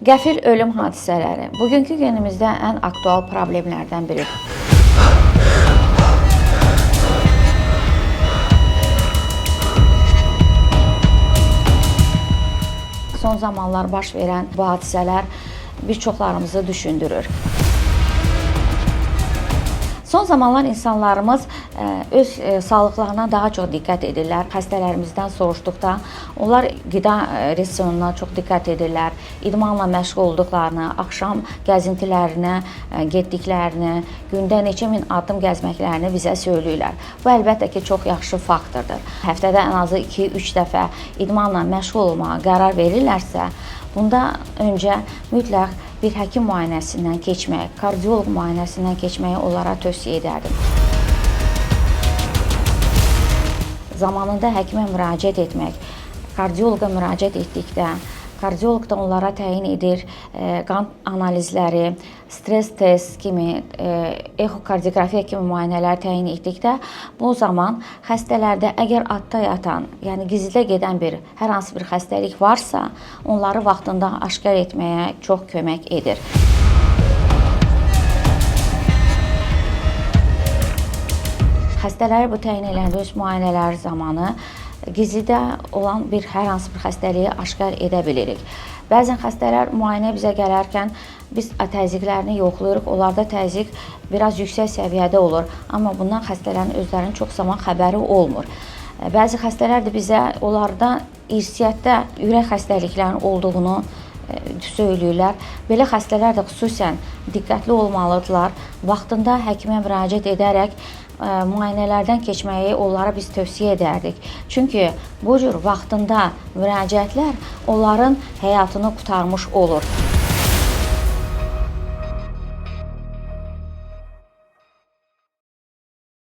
Qəfil ölüm hadisələri bugünkü günümüzdə ən aktual problemlərdən biridir. Son zamanlar baş verən bu hadisələr bir çoxlarımızı düşündürür. Son zamanlar insanlarımız öz sağlıqlarına daha çox diqqət edirlər. Xəstələrimizdən soruşduqda onlar qida rasionuna çox diqqət edirlər. İdmanla məşğul olduqlarını, axşam gəzintilərinə getdiklərini, gündə neçə min addım gəzməklərini bizə söyləyirlər. Bu əlbəttə ki, çox yaxşı faktordur. Həftədə ən azı 2-3 dəfə idmanla məşğul olmağa qərar verirlərsə, bundan öncə mütləq bir həkim müayinəsindən keçmək, kardioloq müayinəsindən keçməyi onlara tövsiyə edərdim. Zamanında həkimə müraciət etmək, kardioloqa müraciət etdikdə, kardioloq da onlara təyin edir qan analizləri, stres test kimi, ekokardioqrafiya kimi müayinələr təyin etdikdə, bu zaman xəstələrdə əgər adda yatan, yəni gizlidə gedən hər hansı bir xəstəlik varsa, onları vaxtında aşkar etməyə çox kömək edir. Xəstələri bu təyin edilən öz müayinələri zamanı gizlidə olan hər hansı bir xəstəliyi aşkar edə bilirik. Bəzən xəstələr müayinəyə bizə gələrkən biz təzyiqlərini yoxlayırıq. Onlarda təzyiq biraz yüksək səviyyədə olur. Amma bundan xəstələrin özlərinin çox zaman xəbəri olmur. Bəzi xəstələr də bizə onlarda irsiyyətdə ürək xəstəliklərinin olduğunu söyləyirlər. Belə xəstələr də xüsusən diqqətli olmalıdırlar. Vaxtında həkimə müraciət edərək müayinələrdən keçməyi onlara biz tövsiyə edərdik. Çünki bu cür vaxtında müraciətlər onların həyatını qurtarmış olur.